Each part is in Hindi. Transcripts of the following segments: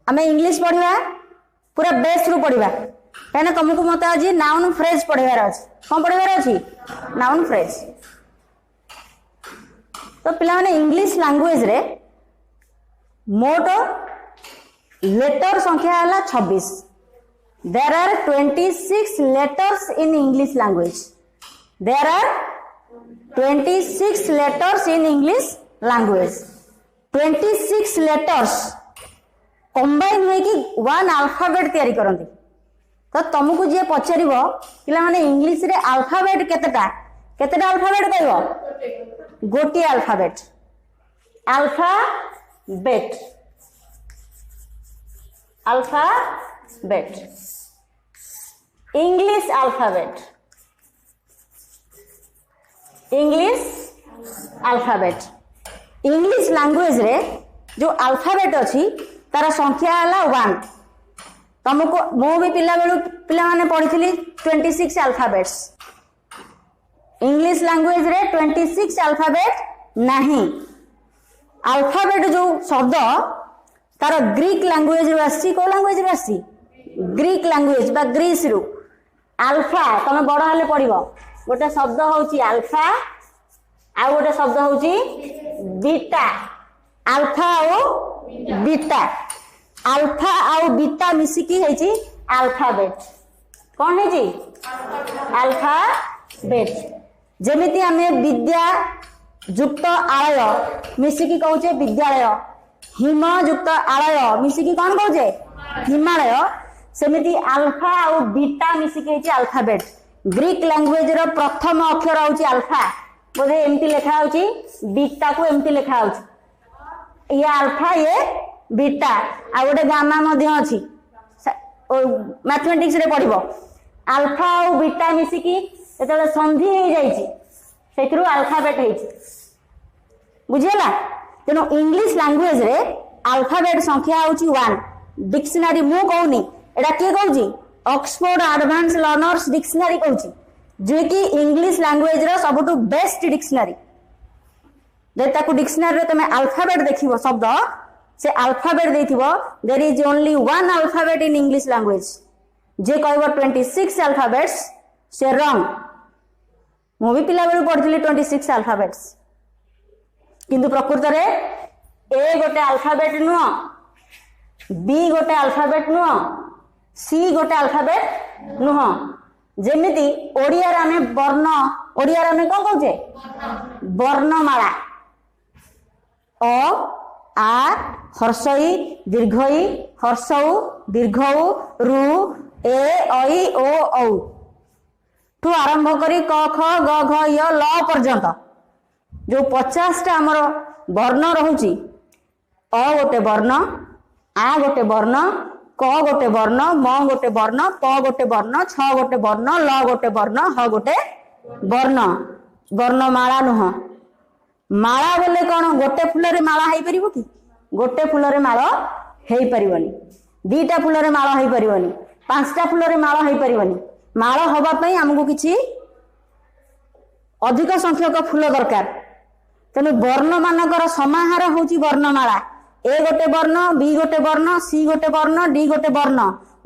आम इंग्लिश पढ़ा पूरा बेस रु पढ़ा कहीं तुमको मत आज नाउन फ्रेज पढ़ार अच्छे कौन पढ़ार अच्छी नाउन फ्रेज। तो पिला इंग्लिश लैंग्वेज रे मोट लेटर संख्या है 26। There are 26 letters in English language. There are 26 letters in English language. 26 letters combine होइकी वन अल्फाबेट तैयारी करंती। तो तुमको जी पचार पिला माने इंग्लिश रे अल्फाबेट केतेटा अल्फाबेट कहबो गोटी alphabet alphabet alphabet English alphabet English language रे जो अल्फाबेट अच्छी तार संख्या है 1। तुमको मु भी पिला बेलू पिला माने पढ़ी 26 अल्फाबेट्स। इंग्लिश लैंग्वेज रे 26 अल्फाबेट नहीं। अल्फाबेट जो शब्द तार ग्रीक लैंग्वेज रू आसी को लैंग्वेज रू आसी ग्रीक लैंग्वेज बा ग्रीस रू अल्फा तुम बड़ हेले पढ़िबो गोटे शब्द होची अल्फा आ गोटे शब्द होची बीटा। अल्फा और बीटा अल्फा आउ बीटा मिसिकी है अल्फाबेट। कौन है अल्फाबेट। जेमिति आमे विद्या युक्त आलय मिसिकी कहूचे विद्यालय। हिम युक्त आलय मिसिकी कौन कहूचे हिमालय। सेमिति अल्फा आउ बीटा मिसिकी है अल्फाबेट। ग्रीक लैंग्वेज रो प्रथम अक्षर होची अल्फा बोधे एमती लिखा होची बीटा को एमती लिखा होची ये अल्फा ये बीटा आ गोटे गामा मध्य अछि मैथमेटिक्स रे पढ़िबो अल्फा और बीटा मिसिकी एतले संधि हो जाइछि सेथरु अल्फाबेट हेछि बुझियला। तेनो इंग्लिश लैंग्वेज रे अल्फाबेट संख्या होछि 1। डिक्शनरी मु कहूनी एटा के कहूछि ऑक्सफोर्ड एडवांस लर्नर्स डिक्शनरी कहूछि जे कि इंग्लिश लैंग्वेज रो सबटु बेस्ट डिक्शनरी। जे ताकू डिक्शनरी रे तमे अल्फाबेट देखिबो शब्द से अल्फाबेट देथिबो there is only 1 alphabet in English language. जे कहबो 26 अल्फाबेट्स से रॉन्ग। मु भी पिला बेलू पढ़िली 26 अल्फाबेट्स किंतु प्रकृत रे ए गोटे अल्फाबेट नुह बी गोटे अल्फाबेट नुह सी गोटे अल्फाबेट नुह। जेमिति ओडिया रे आमे वर्ण ओडिया रे आमे कोन कहूचे वर्णमाला अ आ हर्षई दीर्घई हर्षऊ दीर्घऊ रु ए ऐ ओ औ ठू आरंभ करी क ख ग घ य ल पर्यंत जो 50 टा हमर वर्ण रहुची अ गोटे वर्ण आ गोटे वर्ण क गोटे वर्ण म गोटे वर्ण प गोटे वर्ण छ गोटे वर्ण ल गोटे वर्ण ह गोटे वर्ण वर्णमाला नुह। माला बोले कौन गोटे फूल रे माला है परिबो कि गोटे फूल रे माला है परिबनी दीटा फूल रे माला है परिबनी 5टा फूल रे माला है परिबनी। माला होबा पई हमको किछि अधिक संख्यक फूल दरकार। तेनु वर्ण मानकर समाहार होची वर्णमाला। ए गोटे वर्ण बी गोटे वर्ण सी गोटे वर्ण डी गोटे वर्ण।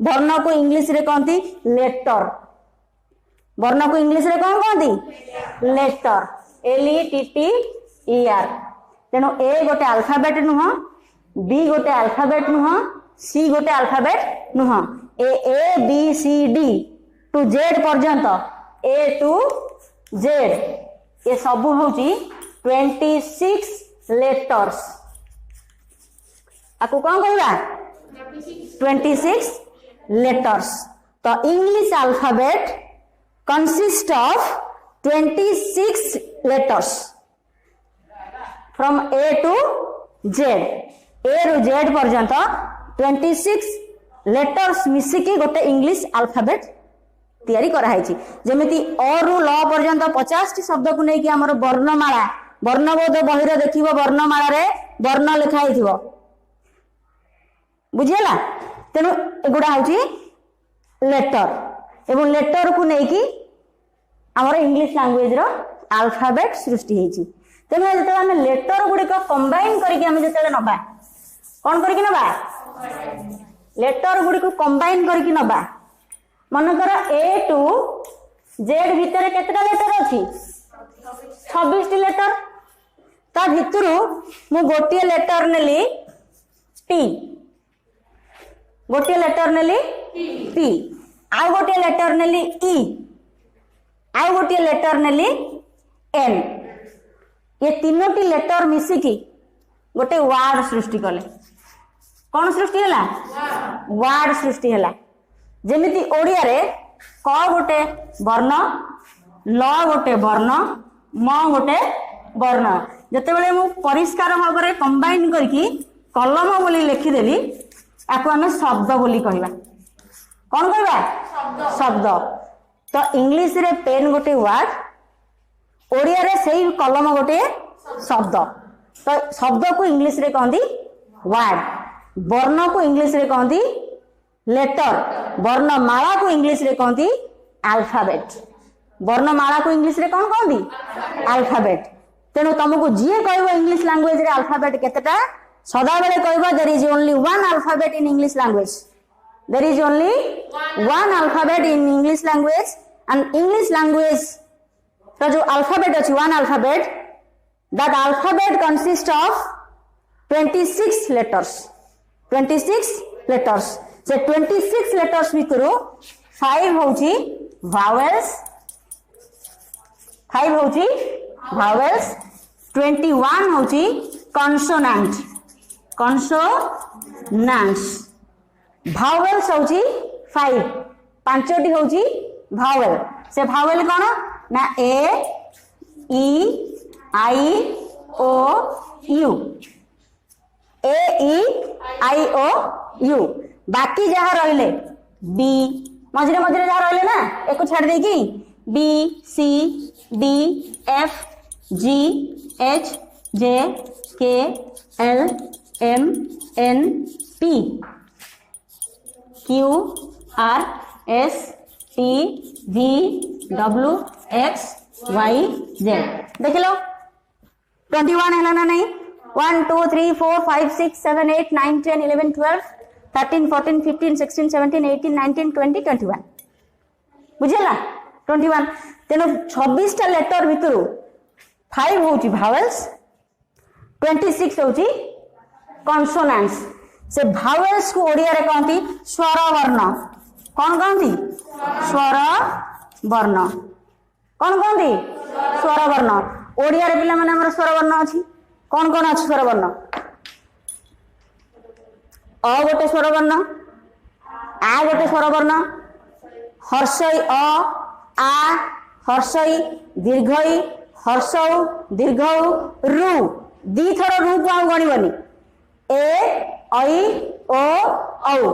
वर्ण को इंग्लिश रे कहती लेटर। वर्ण को इंग्लिश रे कौन कहती लेटर LETTER। तेणु ए गोटे अल्फाबेट नुह बी गोटे अल्फाबेट नुह सी गोटे अल्फाबेट नुह। A B C D to Z पर्यंत ए टू जेड ये सब होची 26 लेटर्स। आपको कौन कहला 26 लेटर्स। तो English alphabet consist of 26 letters from A to Z। A ru Z पर्यंत 26 letters मिसिकी गोटे इंग्लिश अल्फाबेट तैयारी करा है। जेमिति अ रु ल पर्यंत 50 टी शब्द को लेकिन हमर वर्णमाला वर्णबोध बहिर देखिबो वर्णमाला रे वर्ण लिखा हिथिबो बुझियला। तेनु एगुडा होची लेटर एवं लेटर को लेकी हमर इंग्लिश लैंग्वेज रो अल्फाबेट सृष्टि हेची। तेनु जेते हम लेटर गुडी को कंबाइन करके हम जेते नबा कोन करके नबा लेटर गुडी को कंबाइन करके नबा मनकर ए टू जेड भितर केतटा लेटर अछि 26 टी लेटर ता भितरु मु गोटिए लेटर नेली टी गोटिए लेटर नेली टी आउ गोटिए लेटर नेली ई आउ गोटिए लेटर नेली एन ये तीनोटी लेटर मिसिकी गोटे वार्ड सृष्टि कले कौन सृष्टि हैला वार्ड सृष्टि हैला जेमिति ओडिया रे क गोटे वर्ण ल गोटे वर्ण म गोटे वर्ण जेतेबेले मु परिष्कार भाବରେ कंबाइन करके कलम बोली लिखिदेली याको आमे शब्द बोली कहबा कौन कहबा शब्द तो इंग्लिश रे पेन गोटे वर्ड ओडिया रे सेही कलम गोटे शब्द तो शब्द को इंग्लिश रे कहंदी वर्ड वर्ण को इंग्लिश रे कहंदी लेटर वर्णमाला को इंग्लिश रे कहंदी अल्फाबेट वर्णमाला को इंग्लिश रे कौन कहंदी अल्फाबेट तेणु तुमको जी कहब इंग्लिश लैंग्वेज रे अल्फाबेट केतेटा सदा बेले कहब there is only one alphabet in English language there is only one alphabet in English language and English language तो जो अल्फाबेट अछि one alphabet that alphabet consist of 26 letters 26 letters से 26 लेटर्स भितरु 5 होची वावेल्स 5 होची वावेल्स 21 होची कॉन्सोनेंट कॉन्सोनेंट्स वावेल्स होची 5 पांचटी होची वावेल से वावेल कोन ना ए E I O U A E I O you बाकी जहाँ रहिले बी मझे मझे जहाँ रहिले ना एक छाड़ देगी B C D F G H J K L M N P Q R S T V W X Y Z देख लो 21 है ना नहीं 1 2 3 4 5 6 7 8 9 10 11 12 13 14 15 16 17 18 19 20 21 बुझेला 21 तेनो 26 टा लेटर भितरु 5 होची भावेल्स 26 होची कॉन्सोनेंट्स से भावेल्स को ओडिया रे कहंती स्वर वर्ण कौन कहंती स्वर वर्ण कौन कहंती स्वर वर्ण ओडिया रे पिला माने हमर स्वर वर्ण अछि कौन कौन अछि स्वर वर्ण अ गोटे स्वर वर्ण आ गोटे स्वर वर्ण हर्षई अ आ हर्षई दीर्घई हर्षौ दीर्घौ रु दी थर रु को आ गणिबनी ए ऐ ओ औ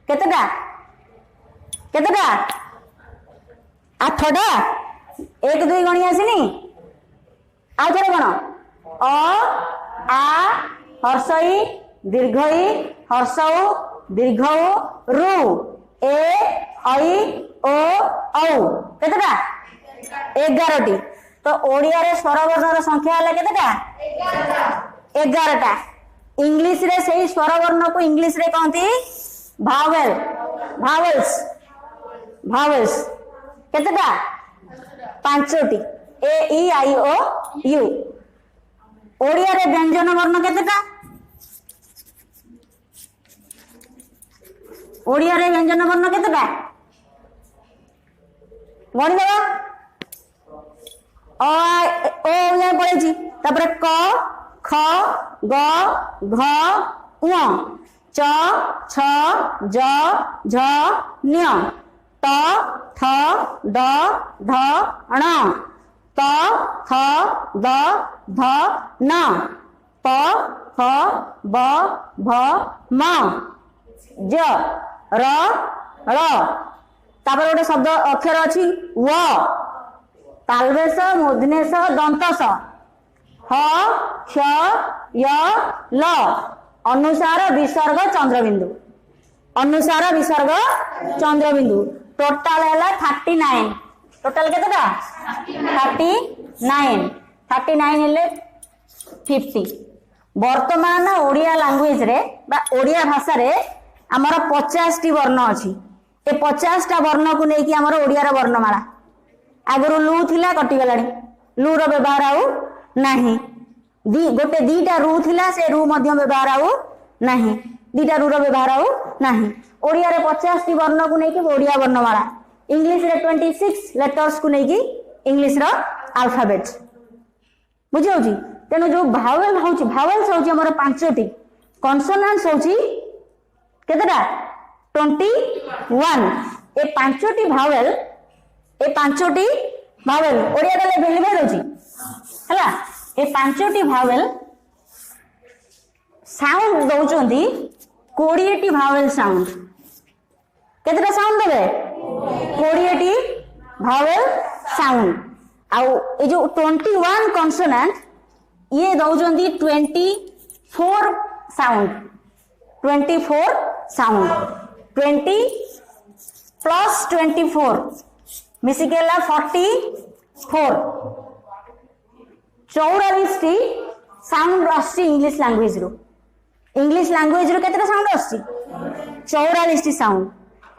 केतेटा केतेटा 8टा 1 2 गणी आसीनी आ थरे गण अ आ हर्षई दीर्घई हर्षौ दीर्घौ रु ए ऐ ओ औ केतेटा 11टी तो ओडिया रे स्वर वर्ण संख्या हला केतेटा 11टा इंग्लिश रे सेही स्वर वर्ण को इंग्लिश रे कहंती भावेल भावेल्स भावेल्स केतेटा 5टी A E I O U Odia रे व्यंजन वर्ण केतेटा ओडिया रे व्यंजन वर्ण केतेटा गणी देबा ओ या पळेची तापर क ख ग घ ङ च छ ज झ ञ त थ द ध ण त थ द ध न प फ ब भ म ज र ळ तापर गोटे शब्द अक्षर अछि व तालवेश मूर्धनेश दंतस ह क्ष य ल अनुसार विसर्ग चंद्रबिंदु अनुसार विसर्ग चंद्रबिंदु टोटाल है 39 टोटाल केतेटा 39 39 हेले 50 वर्तमान ओडिया लैंग्वेज रे बा ओडिया भाषा रे आमर 50 वर्ण अच्छी। ए 50टा वर्ण को लेकिन आमर ओडिया वर्णमाला आगु लू थिला कटिगला लू रो व्यवहार आउ नाही गोटे दीटा रू थिला से रू मध्य व्यवहार आउ नाही दीटा रू रो व्यवहार आउ नाही। ओडिया रे 50 वर्ण को लेकिन ओडिया वर्णमाला इंग्लिश रे 26 लेटर्स को लेकिन इंग्लिश रो अल्फाबेट बुझी। तेणु जो भावेल होची भावेल्स होची हमर 5टी कॉन्सोनेंट्स होची केतेटा 21। ए 5टी भावेल ओडिया गले भेलबे होची हला ए 5टी भावेल साउंड दउचंदी 20टी भावेल साउंड केतेटा साउंड देबे 20टी भावेल साउंड आउ ए जो 21 कॉन्सोनेंट ये दउचंदी 24 साउंड 20 प्लस 24 मिसिकेला 44 44टी साउंड आसी इंग्लिश लैंग्वेज रो केतेटा साउंड आसी 44टी साउंड।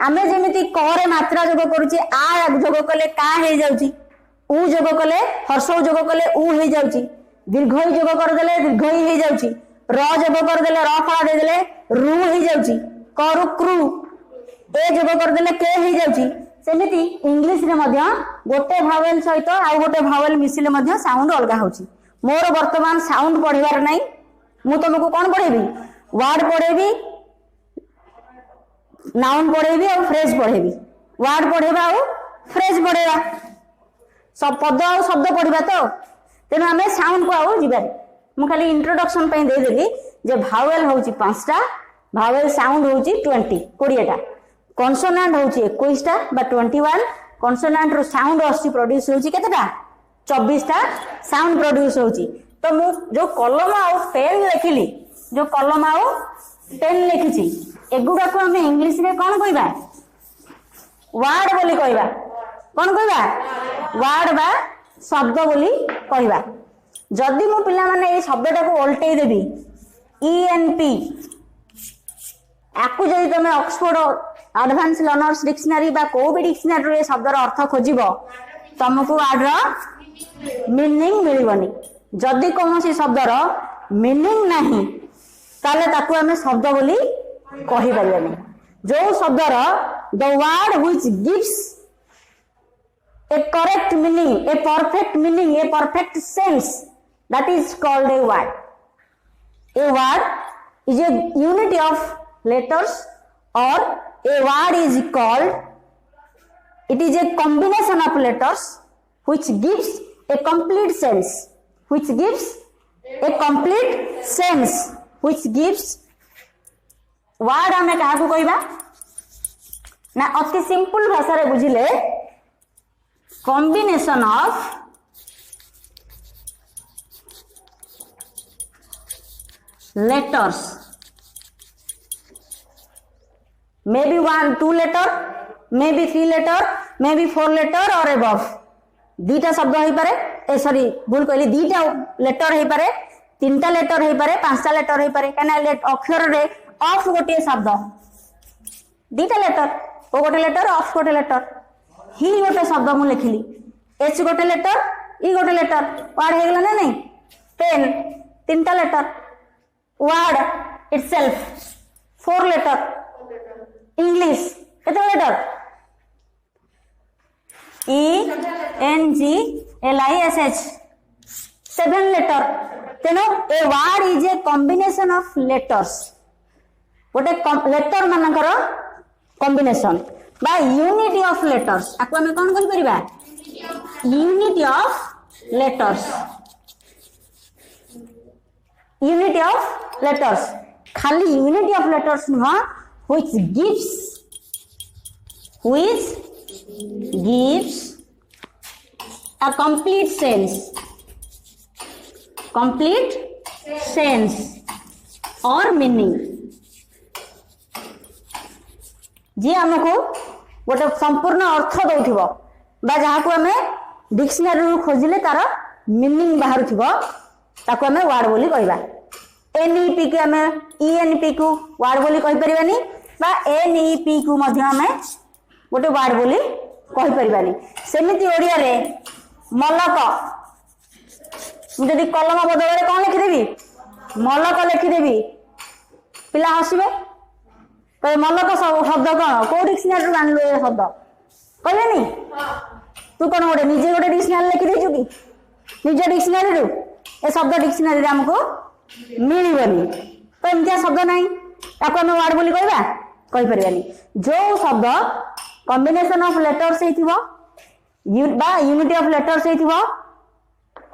आमे जेमिति क रे मात्रा जोग करूची आ जोग कले का हे जाउची उ जोग कले हर्ष जोग कले उ हे जाउची दीर्घई जोग कर देले दीर्घई हे जाउची र जोग कर देले र फळा दे देले रु हे जाउची करु क्रू ए जोग कर देले के हे जाउची। सेमिति इंग्लिश रे मध्य गोटे भावेल सहित आ गोटे भावेल मिसिले मध्य साउंड अलगा होची। मोर वर्तमान साउंड पढिबार नाही मु तुमको कोन पढेबी वर्ड पढेबी नाउन पढेबी और फ्रेज पढेबी वर्ड पढेबा और फ्रेज पढेबा सब पद और शब्द पढिबा तो तेनु आमे साउंड को आउ जिबार मु खाली इंट्रोडक्शन पई दे देली जे भावेल होची 5टा भावेल साउंड होची 20टा कॉन्सोनेंट होची 21टा बा 21 कॉन्सोनेंट रो साउंड असि प्रोड्यूस होची केतेटा 24टा साउंड प्रोड्यूस होची। तो मु जो कलम आउ पेन लिखिली जो कलम आउ पेन लिखिची एगुडा को हमें इंग्लिश रे कोन कहबा वर्ड बोली कहबा कोन कहबा वर्ड बा शब्द बोली कहबा। जदि मु पिला माने ए शब्दटा को उल्टेई देबी ENP आकु जदि तमे ऑक्सफोर्ड एडवांस लर्नर्स डिक्शनरी बा को भी डिक्शनरी रे शब्दर अर्थ खोजिबो तुमको वर्ड रो मीनिंग मिलिबनी। जदि कोनोसी शब्दर मीनिंग नाही ताले ताकू हमें शब्द बोली कहि परिबनी। जो शब्दर the word which gives a correct meaning, a perfect meaning, a perfect sense, that is called a word. A word is a unity of letters or a word is called, it is a combination of letters which gives a complete sense, which gives a complete sense, which gives word हमें कहा को कहबा ना अति सिंपल भाषा रे बुझिले combination of letters, maybe 1 2 letter, maybe 3 letter, maybe 4 letter or above। दीटा शब्द हो पारे ए सॉरी भूल कहली दीटा लेटर हो पारे 3टा लेटर हो पारे 5टा लेटर हो पारे कना अक्षर रे ऑफ गोटे शब्द दीटा लेटर ओ गोटे लेटर ऑफ गोटे लेटर ही गोटे शब्द मु लिखिली एच गोटे लेटर ई गोटे लेटर वर्ड हे गला ना नहीं पेन 3टा letter word itself 4 letter English केते लेटर ENGLISH 7 लेटर। तेनो a word is a combination of letters गोटे लेटर मानकर कॉम्बिनेशन बा यूनिटी ऑफ लेटर्स आको हमें कौन करि परिबा unity of letters unity of letters खाली यूनिटी ऑफ लेटर्स नुह which gives a complete sense or meaning जी हमको गोटे संपूर्ण अर्थ दौथिबो बा जहा को हमें डिक्शनरी रू खोजिले तार मीनिंग बाहर थिबो ताको हमें वर्ड बोली कहबा। एनईपी को आम ईएनपी को वार्ड बोली कहि परिबानी बा एनईपी को मध्य आम गोटे वार्ड बोली कहि परिबानी। सेमिति ओडिया रे मलक जदि कलम बदल कौन लिखिदेवी मलक लिखिदेवी पिला हसबे कहे मलक शब्द कौन कौ डिक्शनरी जानलु ए शब्द कहबेनी तू कौन गोटे निजे गोटे डिक्शनरी लिखिदेचु कि निज डिक्शनरी रू ए शब्द डिक्शनरी हमको मिलबनी तो एमतिया शब्द नहीं ताको आम वार्ड बोली कहबा कहि परिबानी। जो शब्द कॉम्बिनेशन ऑफ लेटर्स हेथिबो बा यूनिटी ऑफ लेटर्स हेथिबो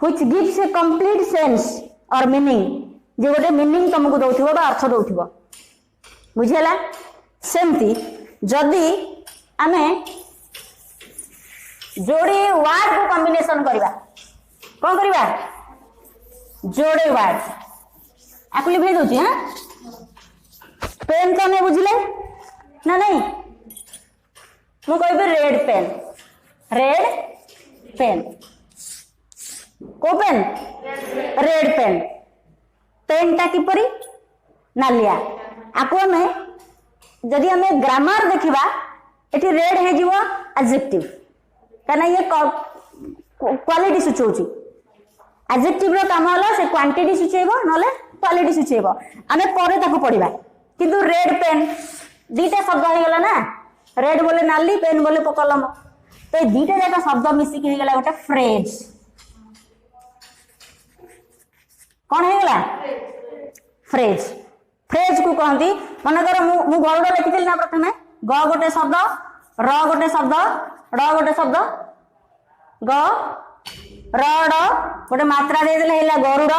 which gives a complete sense or meaning जे गोटे मीनिंग तुमको दउथिबो बा अर्थ दउथिबो बुझिला। सेमती जदि आमे जोड़े वर्ड को कॉम्बिनेशन करबा कौन करबा जोड़े वर्ड आकुली भेज दोची। हां पेन तो नहीं बुझिले ना नहीं मु कहबे रेड पेन को पेन रेड पेन पेन टा किपरि नालिया आको हमें जदि हमें ग्रामर देखिबा एठी रेड हे जीवो एडजेक्टिव काना ये क्वालिटी सूचौची एडजेक्टिव रो काम होला से क्वांटिटी सूचेबो नले क्वालिटी सूचेबो आमे परे ताको पढिबा किंतु रेड पेन दीटा शब्द हो गेला ना रेड बोले नाली पेन बोले कलम तो दीटा जाका शब्द मिसी के गेला गोटे फ्रेज कौन है गला फ्रेज फ्रेज को कहती मनकर मु गरुड़ लिखिଥିଲି ना प्रथमे ग गोटे शब्द र गोटे शब्द ड गोटे शब्द ग र ड गोटे मात्रा दे देले हैला गरुड़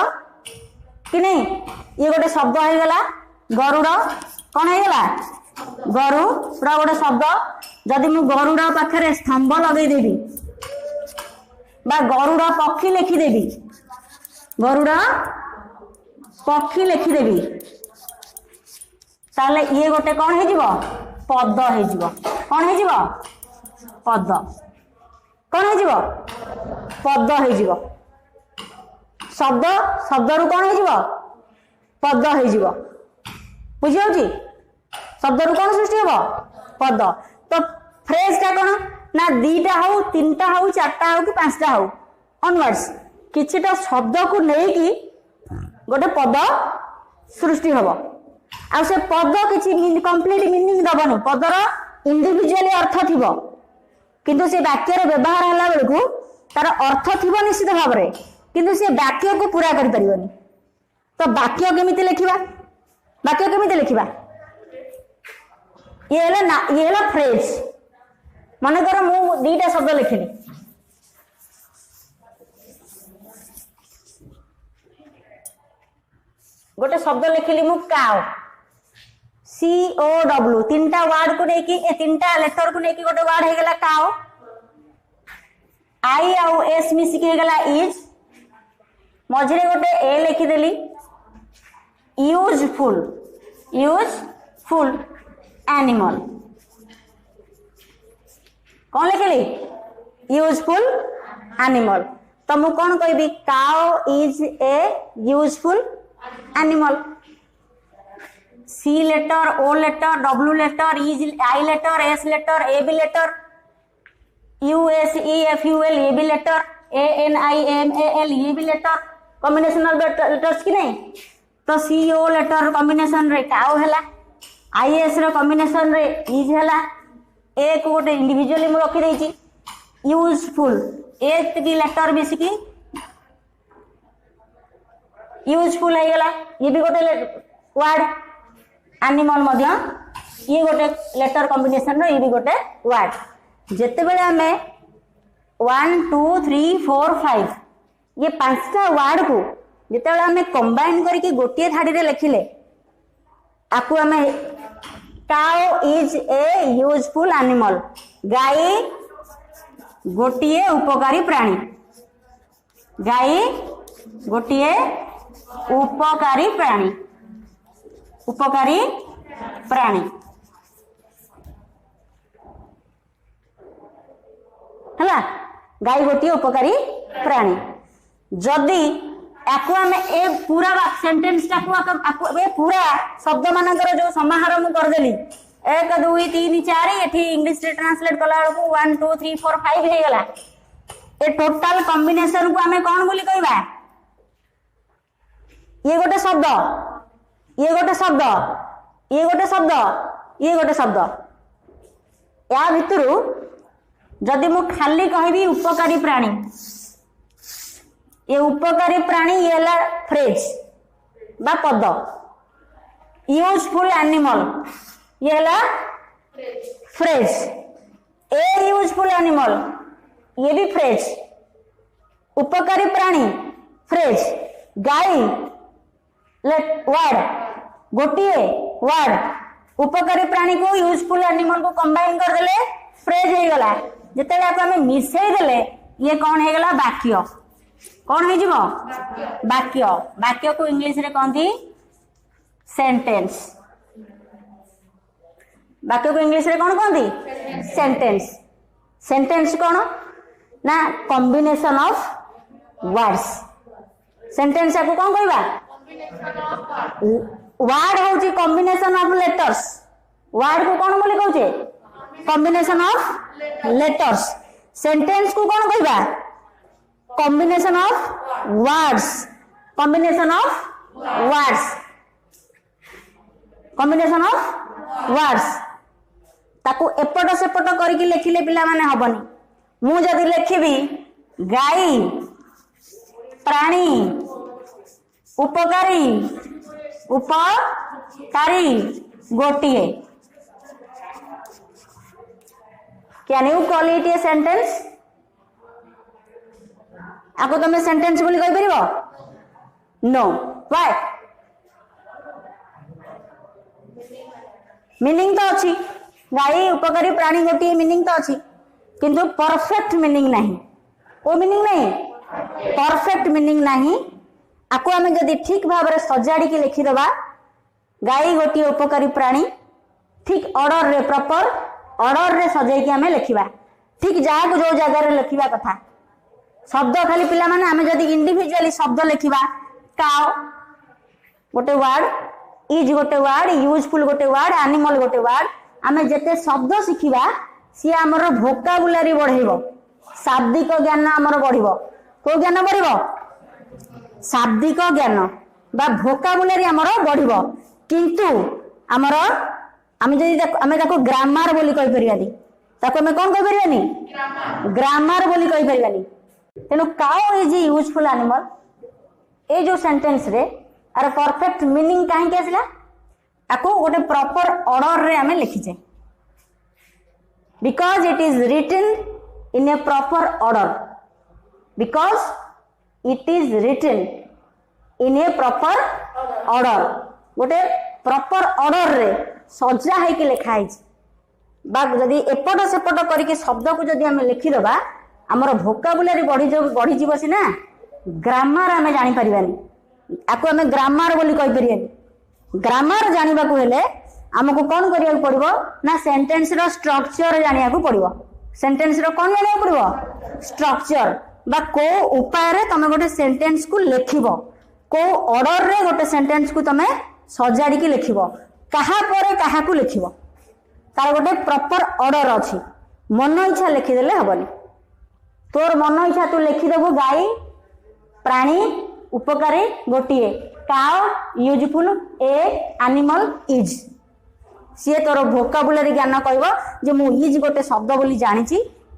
कि नहीं ये गोटे शब्द हो गला गरुड़ कौन है गला गरुड़ गोटे शब्द जदि मु गरुड़ पाखरे स्तंभ लगे देबी बा गरुड़ पक्षी लिखिदेवी गरुड़ पक्षी लिखिदेवी ताले ये गोटे कौन है जीवो पद है जीवो कौन है जीवो पद कौन है जीवो पद है जीवो शब्द शब्द रु कौन है जीवो पद है जीवो बुझी होची शब्द रु कौन सृष्टि हो पद तो फ्रेज का कौन ना दीटा हो तीनटा हो चारटा हो कि पांचटा हो ऑनवर्ड्स किछिटा शब्द को नहीं कि गोटे पद सृष्टि हम आ से पद किसी कंप्लीट मीनिंग दबनी पदर इंडिविजुअली अर्थ थिबो किंतु से वाक्य रे व्यवहार हला बेलकू तार अर्थ थिबो निश्चित भाव रे किंतु से वाक्य को पूरा कर परिबनी तो वाक्य केमिति लिखिबा वाक्य केमिति लिखिबा ये हला फ्रेज मन कर मु दीटा शब्द लिखिली गोटे शब्द लिखिली मु काउ COW तीनटा वर्ड को लेकी ए तीनटा लेटर को लेकी गोटे वर्ड हे गेला काउ I आउ S मिसी के गेला इज मझरे गोटे ए लिखि देली यूजफुल एनिमल कौन लिखिली यूजफुल एनिमल तो मु कौन कहबी cow is a useful animal C letter O letter W letter I letter S letter A B letter U S E F U L A B letter A N I M A L ये भी लेटर कॉम्बिनेशन लेटर्स की नहीं तो C O लेटर कॉम्बिनेशन रे काउ हैला I S रे कॉम्बिनेशन रे इज हैला A को गोटे इंडिविजुअली मु रखी देछि यूजफुल ए की लेटर मिसी की यूजफुल है गला ये भी गोटे वर्ड एनिमल मध्य ये गोटे लेटर कॉम्बिनेशन रो ये भी गोटे वर्ड जेते बेले हमें 1 2 3 4 5 ये पांचटा वर्ड को जेते बेले हमें कंबाइन करके गोटे धाड़ी रे लिखिले आपको हमें cow is a useful animal गाय गोटिए उपकारी प्राणी गाय गोटिए उपकारी प्राणी है गाय गोटे उपकारी प्राणी जदि याकू आम ए पूरा सेंटेंस ए पूरा शब्द मानकर जो समाहार मु करदेली 1 2 3 4 एठी इंग्लिश रे ट्रांसलेट कला बेलू 1 2 3 4 5 हे गला ए टोटल कॉम्बिनेशन को आम कौन बोली कहबा ये गोटे शब्द ये गोटे शब्द ये गोटे शब्द ये गोटे शब्द या भितरु जदि मु खाली कहबी उपकारी प्राणी ये उपकारी प्राणी ये ला फ्रेज बा पद यूजफुल एनिमल ये ला फ्रेज ए यूजफुल एनिमल ये भी फ्रेज उपकारी प्राणी फ्रेज गाय वर्ड गोटे वर्ड उपकारी प्राणी को यूजफुल एनिमल को कंबाइन कर देले फ्रेज हो गला जिते आम मिसई देले ये कौन हो गला वाक्य कौन हो जिवो वाक्य वाक्य को इंग्लिश रे कहती सेंटेंस वाक्य को इंग्लिश रे कौन कहती सेंटेंस सेंटेंस कौन ना कॉम्बिनेशन ऑफ वर्ड्स सेंटेंस को कौन कहबा वर्ड होची कॉम्बिनेशन ऑफ लेटर्स वर्ड को कौन बोली कहूचे कॉम्बिनेशन ऑफ लेटर्स सेंटेंस को कौन कहबा combination of words combination of words combination of words ताकू एपट सेपट करके लिखिले पिला माने हबनी मु जदी लिखिबी गाई प्राणी उपकारी उपकारी गोटिए can you call it a sentence आपको तुम सेंटेंस बोली कहि परिबो नो व्हाई मीनिंग तो अच्छी गाई उपकारी प्राणी गोटिए मीनिंग तो अच्छी किंतु परफेक्ट मीनिंग नहीं वो मीनिंग नहीं परफेक्ट मीनिंग नहीं आपको आम जदि ठीक भाव में सजाड़ी के लिखिदबा गाई गोटे उपकारी प्राणी ठीक ऑर्डर रे प्रॉपर ऑर्डर रे सजाई आम लिखा ठीक जहाँ जो जगार लिखा कथा शब्द खाली पिला माने आम जदि इंडिविजुअली शब्द लिखा काउ गोटे वर्ड इज गोटे वर्ड यूजफुल गोटे वर्ड एनिमल गोटे वर्ड आम जिते शब्द शिखा सी आमर भोकाबुलारी बढ़ेब शाब्दिक ज्ञान आमर बढ़िबो को ज्ञान बढ़िबो शाब्दिक ज्ञान बा भोकाबुलारी आमर बढ़िबो किंतु आमर आम जदि आम ताको ग्रामर बोली कहि परिबानी ताको आम कोन कहि परिबानी ग्रामर बोली कहि परिबानी तेनु काउ इज यूजफुल एनिमल ए जो सेंटेंस रे आर परफेक्ट मीनिंग काहे के आसला आको गोटे प्रॉपर ऑर्डर रे आमे लिखिजे because it is written in a proper order because it is written in a proper order गोटे प्रॉपर ऑर्डर रे सजा है कि लिखा है बा जदि एपट सेपट करके शब्द को जदि आम लिखिदबा आमर भोकाबुलारी बढ़ी जीव सीना ग्रामर आम जानी परिबानी आको आम ग्रामर बोली कहि परिबानी ग्रामर जानिबा को हेले आमको कौन करिया पड़िबो ना सेंटेंस रो स्ट्रक्चर जानिया को पड़िबो सेंटेंस रो कौन जानिया पड़िबो स्ट्रक्चर बा को उपाय रे तमे गोटे सेंटेंस को लिखिबो को ऑर्डर रे गोटे सेंटेंस को तमे सजाड़ी के लिखिबो कहा परे कहा को लिखिबो तार गोटे प्रॉपर ऑर्डर अछि मन इच्छा लिखि देले हबनी तोर मन इच्छा तू लिखि देबो गाई प्राणी उपकारी गोटिए cow useful a animal is सी तोर भोकाबुलारी ज्ञान कहब जे मु इज गोटे शब्द बोली जानी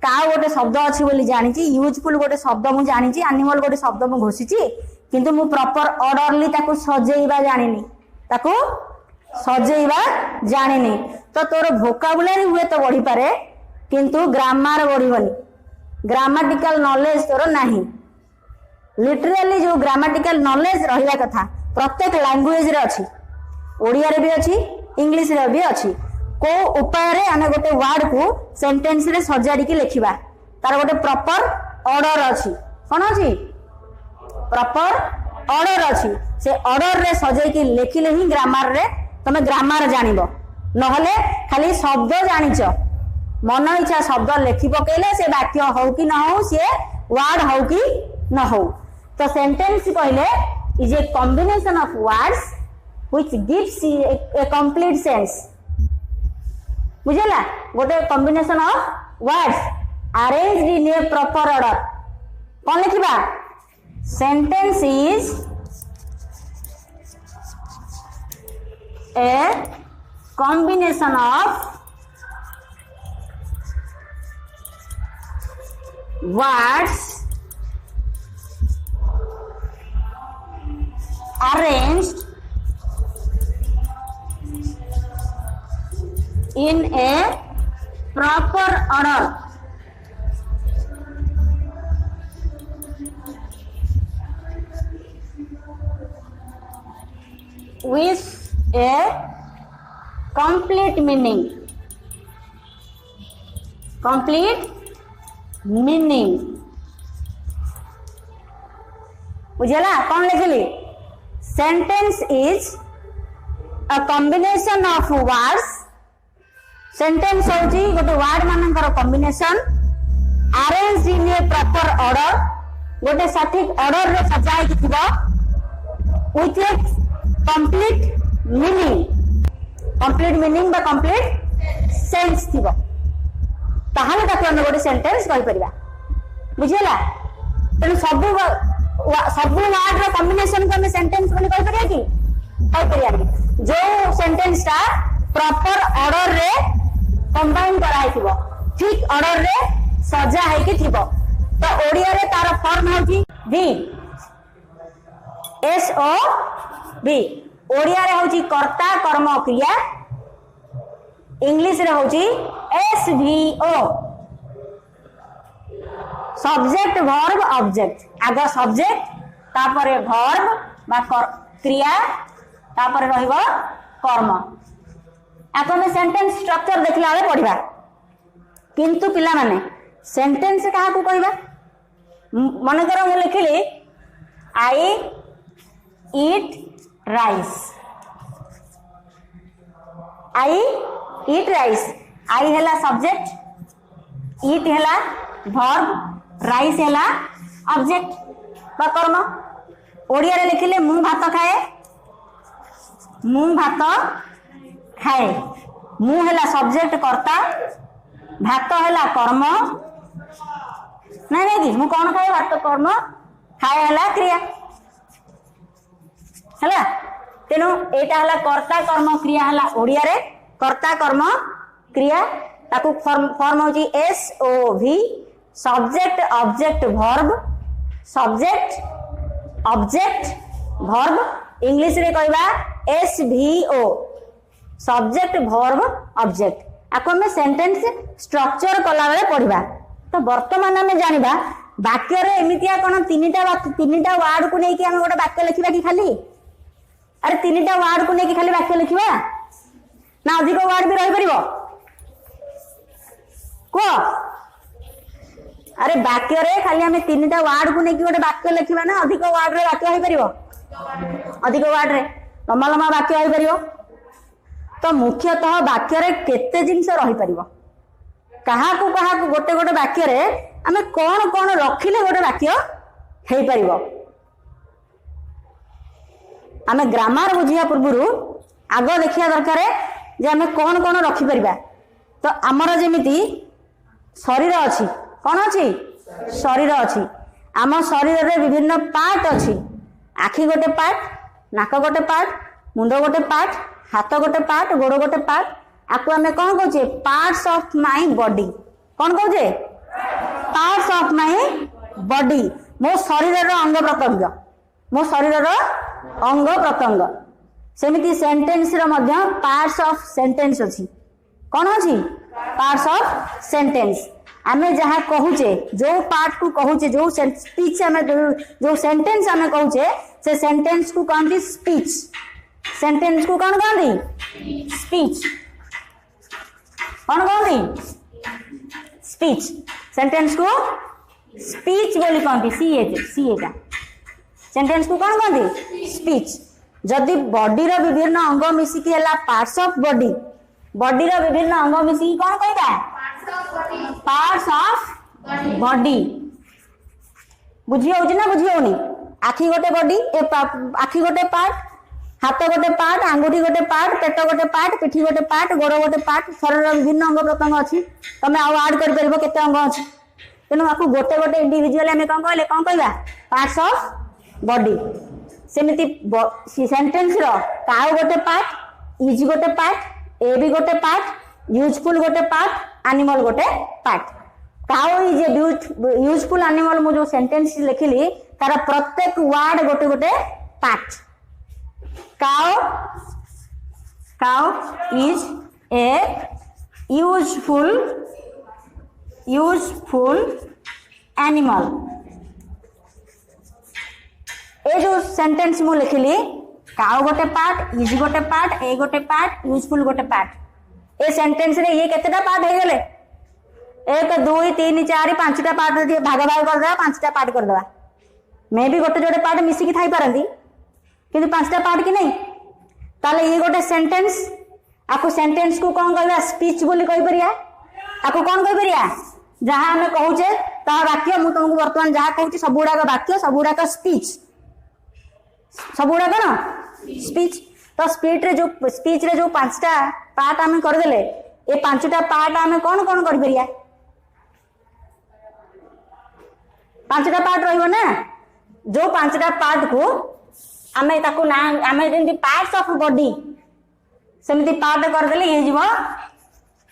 काउ गोटे शब्द अच्छी बोली जानी यूजफुल गोटे शब्द मु जानी एनिमल गोटे शब्द मु घोषिची किंतु मु प्रॉपर ऑर्डरली ताकू सजेइबा जानिनी ताकू सजेइबा जानिनी तो तोर भोकाबुलारी हुए तो बढ़ी पारे किंतु ग्रामर बढ़िबनी ग्रामाटिकल नॉलेज तोर नाही लिटराली जो ग्रामाटिकल नॉलेज रहिबा कथा प्रत्येक लैंग्वेज रे अछि ओडिया रे भी अछि इंग्लिश रे भी अछि को उपाय रे आने गोटे वर्ड को सेंटेंस रे सजाड़ी के लिखिबा तार गोटे प्रॉपर ऑर्डर अछि कोन अछि प्रॉपर ऑर्डर अछि से ऑर्डर रे सजाई के लिखिले ही ग्रामर रे तमे ग्रामर जानिबो नहले खाली शब्द जानिचो मन इच्छा शब्द लिखि पकेले से वाक्य हो कि न हो से वर्ड हो कि न हो तो सेंटेंस कहले is a combination of words which gives a complete sense बुझला गोटे combination of words arranged in a proper order कौन लिखिबा sentence is a combination of words arranged in a proper order with a complete meaning बुझला कौन लिखली sentence is a combination of words sentence होची गोटे वर्ड मानकर combination arranged in a proper order गोटे सठिक ऑर्डर रे सजाई कि थिबो विथ ए कंप्लीट मीनिंग बा कंप्लीट सेंस थिबो ताहले ताको हम गोटे सेंटेंस कहि परिबा बुझिला तेनु सब वर्ड रो कॉम्बिनेशन को हम सेंटेंस बोली कहि परिया कि कहि परिया जो सेंटेंस ता प्रॉपर ऑर्डर रे कंबाइन कराई थिबो ठीक ऑर्डर रे सजा है कि थिबो तो ओडिया रे तार फॉर्म होची बी एस ओ बी ओडिया रे होची कर्ता कर्म क्रिया इंग्लिश रे होची S V O subject verb object आगे सब्जेक्ट तापरे वर्ब बा क्रिया तापरे रहइबो कर्म आको में सेंटेंस स्ट्रक्चर देखला बेले पढिबा किंतु पिला माने सेंटेंस कहा को कहबा मन करो मु लिखिली I eat rice I eat rice I हेला सब्जेक्ट ईट हेला वर्ब राइस हेला ऑब्जेक्ट बा कर्म ओडिया रे लिखिले मु भात खाए मु हेला सब्जेक्ट कर्ता भात हेला कर्म नहीं मु कौन खाए भात कर्म खाए हेला क्रिया हेला तेनु एटा हला कर्ता कर्म क्रिया हला ओडिया रे कर्ता कर्म क्रिया ताकू फॉर्म होची S O V subject object verb English रे कहबा S V O subject verb object आको में सेंटेंस स्ट्रक्चर कला बेले पढिबा तो वर्तमान में जानिबा वाक्य रे एमितिया कोन तीनिटा वर्ड को नै कि हम गोटे वाक्य लिखिबा कि खाली अरे तीनिटा वर्ड को नै कि खाली वाक्य लिखिबा ना अधिक वर्ड भी रही परिबो को अरे वाक्य रे खाली हमें तीनटा वर्ड को नै कि गोटे वाक्य लिखिबा ना अधिक वर्ड रे वाक्य होई परिबो अधिक वर्ड रे लम्बा लम्बा वाक्य होई परिबो तो मुख्यतः वाक्य रे केते जिंस रही परिबो कहा को गोटे गोटे वाक्य रे हमें कोन कोन रखिले गोटे वाक्य हेई परिबो हमें ग्रामर बुझिया पूर्वरु आगो देखिया दरकार जे हमें कोन कोन रखि परिबा तो हमर जेमिति शरीर अछि कोन अछि शरीर अछि आम शरीर रे विभिन्न पार्ट अछि आखि गोटे पार्ट नाक गोटे पार्ट मुंड गोटे पार्ट हाथ गोटे पार्ट गोड़ गोटे पार्ट आकु हमें कोन कहूचे पार्ट्स ऑफ माय बॉडी कोन कहूचे पार्ट्स ऑफ माय बॉडी मो शरीर रो अंग प्रत्यंग मो शरीर रो अंग प्रत्यंग सेमिति सेंटेंस रो मध्य पार्ट्स ऑफ सेंटेंस अछि कोन अछि पार्ट्स ऑफ सेंटेंस आमे जहा कहूचे जो पार्ट को कहूचे जो स्पीच आमे जो सेंटेंस आमे कहूचे से सेंटेंस को कहंती स्पीच सेंटेंस को कोन कहंती स्पीच कोन कहंती स्पीच सेंटेंस को स्पीच बोली कहंती सी का सेंटेंस को कोन कहंती स्पीच जदि बॉडी रो विभिन्न अंग मिसिकी हला पार्ट्स ऑफ बॉडी रो विभिन्न अंग मिसिकी कोन कहबा पार्ट्स ऑफ बॉडी बुझी होउची ना बुझी होउनी आखि गोटे बॉडी, आखि गोटे पार्ट, हाथ गोटे पार्ट, आंगुठी गोटे पार्ट, पेट गोटे पार्ट, पिठी गोटे पार्ट, गोड़ गोटे पार्ट, शरीर विभिन्न अंग प्रत्यंग अच्छी तुम आउ आड कर केते अंग अच्छी तेणु आपको गोटे गोटे इंडिविजुअल आम कौन कहले कौन कहवा पार्ट्स ऑफ बॉडी। सेमती सेंटेंस रो काउ गोटे पार्ट, इज गोटे पार्ट, ए भी गोटे पार्ट, यूजफुल गोटे पार्ट, एनिमल गोटे part. Cow is a useful animal मु जो सेंटेंस लिखिली तार प्रत्येक वर्ड गोटे गोटे part. Cow cow is a useful animal. ए जो सेंटेंस मु लिखिली काउ गोटे पार्ट, इज गोटे पार्ट, ए गोटे पार्ट, यूजफुल गोटे पार्ट। ए सेंटेंस रे ये केतेटा पार्ट हो गले 1 2 3 4 5टा पार्ट भाग भाग कर देबा 5टा पार्ट कर देबा मे भी गोटे जोटे पार्ट मिसिकी थाई पारंती किंतु 5टा पार्ट कि नहीं ताले ये गोटे सेंटेंस आपको सेंटेंस को कौन कहबा स्पीच बोली कहि परिया आपको कौन कहि परिया जहां हमें कहूचे ता वाक्य मु तुमको वर्तमान जहां कहूची सबुडा का वाक्य सबुडा का स्पीच सबुडा कौन स्पीच। तो स्पीच रे जो 5टा पार्ट आम करदेले ये 5टा पार्ट आम कौन कौन कर परिया 5टा पार्ट रहिबो ना जो 5टा पार्ट को आमे ताको ना आमे जेंति पार्ट्स ऑफ बॉडी सेमति पार्ट करदेले ये जीवो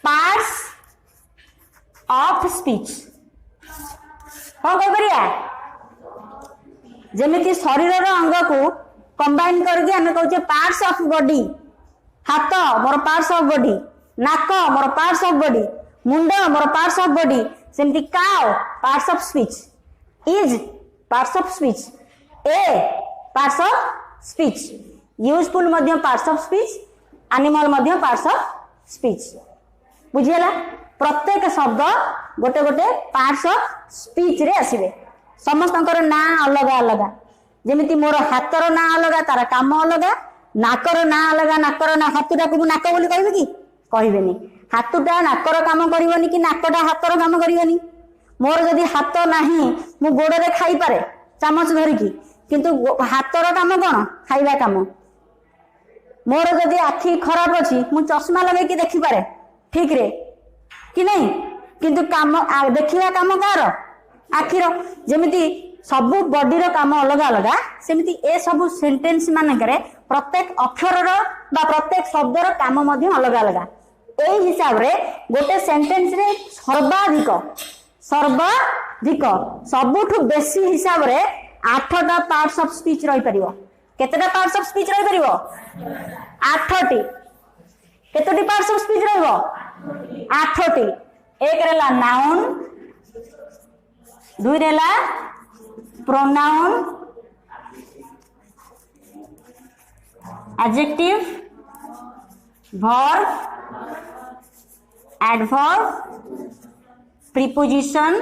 पार्ट्स ऑफ स्पीच कौन कर परिया जेमिति शरीर रो अंग को कंबाइन करके आमे कहूचे पार्ट्स ऑफ बॉडी। हाथ मोर पार्ट्स ऑफ बॉडी, नाक मोर पार्ट्स ऑफ बॉडी, मुंड मोर पार्ट्स ऑफ बॉडी। सेमती cow parts of speech, is parts of speech, a parts of speech, useful मध्य पार्ट्स ऑफ स्पीच, एनिमल मध्य पार्ट्स ऑफ स्पीच। बुझियला प्रत्येक शब्द गोटे गोटे पार्ट्स ऑफ स्पीच रे आसीबे समस्तंकर ना अलग अलग जेमिति मोर हाथर ना अलग तार काम अलग, नाकर ना अलग नाकर ना हाथटा को नाक बोली कहबे कि कहबेनी, हाथटा नाकर काम करबनी कि नाकटा हाथर काम करबनी। मोर जदि हाथ नाही मु गोड़ रे खाई पारे चामच धरिकी किंतु हाथर काम कौन खाइबा काम। मोर जदि आखि खराब अछि मु चश्मा लगे कि देखि पारे ठीक रे कि नहीं किंतु काम देखिबा काम कार आखिर जेमिति सबु बॉडी काम अलग अलग सेमिति ए सबु सेंटेंस मानकरे प्रत्येक अक्षर बा प्रत्येक शब्दर काम मध्य अलग अलग। ए हिसाब रे गोटे सेंटेंस रे सर्वाधिक सबुठु बेसी हिसाब रे 8टा पार्ट्स ऑफ स्पीच रही परिबो। केतेटा पार्ट्स ऑफ स्पीच रही परिबो 8टी। केतोटी पार्ट्स ऑफ स्पीच रहबो 8टी। एक रेला नाउन, दुई रेला pronoun, adjective, verb, adverb, preposition,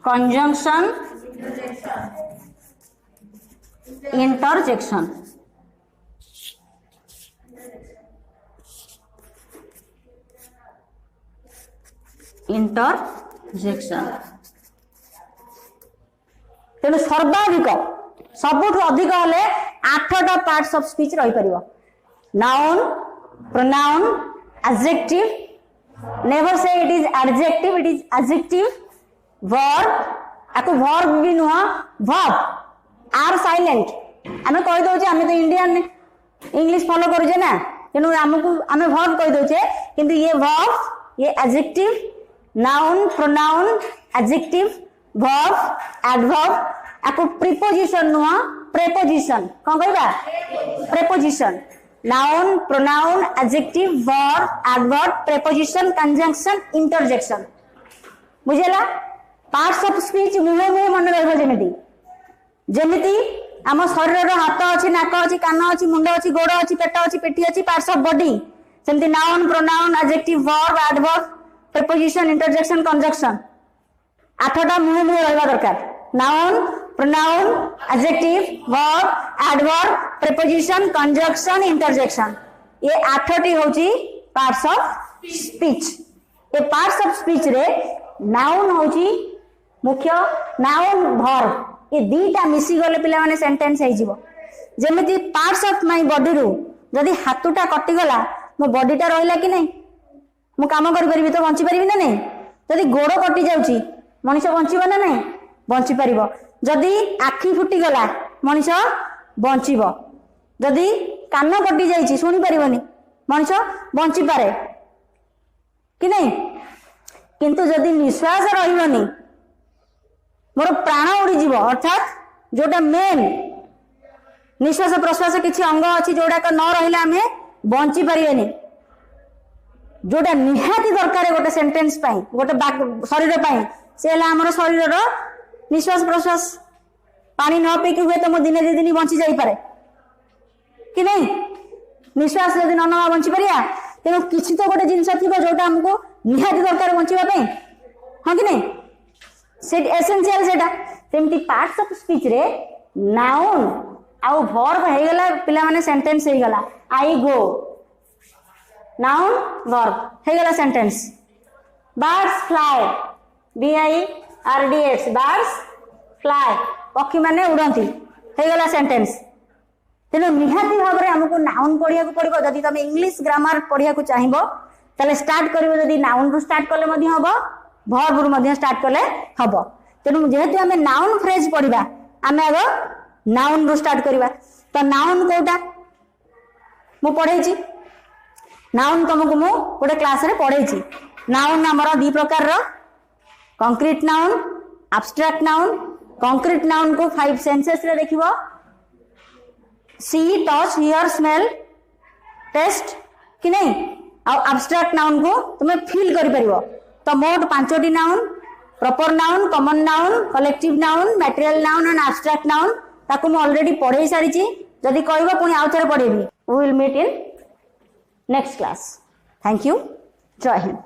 conjunction, interjection. Interjection तेणु सर्वाधिक सबुठ अधिक हेले 8टा पार्ट्स ऑफ स्पीच रही परिबो। Noun, pronoun, adjective, never say it is adjective, it is adjective, verb आको वर्ब भी नुह वर्ब आर साइलेंट आमे कहि दोचे आमे तो इंडियन इंग्लिश फॉलो करूजे ना तेणु हमकु आमे वर्ब कहि दोचे किंतु ये वर्ब ये adjective, noun, pronoun, adjective, verb, adverb आको प्रीपोजिशन नुह प्रेपोजिशन कौन कहबा preposition. Noun, pronoun, adjective, verb, adverb, preposition, conjunction, interjection. बुझेला पार्ट्स ऑफ स्पीच मुहे मुहे मन रहबो जेमिति जेमिति आम शरीर हाथ अच्छी, नाक अच्छी, कान अच्छी, मुंड अच्छी, गोड़ अच्छी, पेट अच्छी, पिठी अच्छी पार्ट्स ऑफ बॉडी सेमती noun, pronoun, adjective, verb, adverb, preposition, interjection, conjunction 8टा मुहे मुहे रहबा दरकार। Noun, pronoun, adjective, verb, adverb, preposition, conjunction, interjection ये 8टी होची पार्ट्स ऑफ स्पीच। ये पार्ट्स ऑफ स्पीच रे नाउन होची मुख्य नाउन वर्ब ये दीटा मिसी गले पिला माने सेंटेंस हे जीवो जेमिति पार्ट्स ऑफ माय बॉडी रु जदी हाथुटा कटि गला मो बॉडीटा रहिला कि नहीं मु काम करि परिबि तो बंची परिबि ना नहीं जदी गोड़ कटि जाउची मनुष्य बंचीबो ना नहीं बंची परिबो जदी आखि फुटी गला मनुष्य बंचीबो जदी कान कटि जाइची सुनी परिबोनी मनुष्य बंची पारे कि नहीं किंतु जदी निश्वास रहिबोनी मोर प्राण उड़ी जीव अर्थात जोटा मेन निश्वास प्रश्वास किसी अंग अच्छी जोड़ाक न रहा आम बंची पारे जोटा निहाती दरकार गोटे सेंटेंस गोटे शरीर से आमर शरीर निश्वास प्रश्वास पानी न पीक हुए तो दिने दी दिन बंची जापे कि नहीं निश्वास जब न ना बंची पारिया तेणु किसी तो गोटे जिनस थी जोटा आमको निहाती दरकार बंचापी हाँ कि नहीं से एसेंशियल सेटा तेमती पार्ट्स ऑफ स्पीच रे नाउन आउ वर्ब हे गला पिला माने सेंटेंस हे गला आई गो नाउन वर्ब हे गला sentence birds fly B I R D S birds fly पक्षी माने उड़ंती हे गला सेंटेंस तेणु निहाती भाव में आमको नाउन पढ़िया पड़ो जदि तुम इंग्लिश ग्रामर पढ़िया चाहिए ताले स्टार्ट करिवो जदि नाउन रु स्टार्ट कले मध्य हबो वर्ब रु मध्य स्टार्ट कले हबो तेणु जेहेतु आमे नाउन फ्रेज पढ़िबा आमे आगो नाउन रु स्टार्ट करिबा तो नाउन कोटा मु पढ़ेछि नाउन तुमको मु गोटे क्लास रे पढ़ेछि नाउन हमर दी प्रकार रो concrete noun abstract noun concrete noun को 5 सेंसेस रे देखिबो see touch hear smell taste कि नहीं आ एब्स्ट्रैक्ट नाउन को तुम्हें फील करि परिबो तो मोट 5टी noun proper noun common noun collective noun material noun and abstract noun ताको मु ऑलरेडी पढ़ाई सारी जदि कहबो पुनी आउ थरे पढ़ेबी we will meet in next class thank you जय हिंद।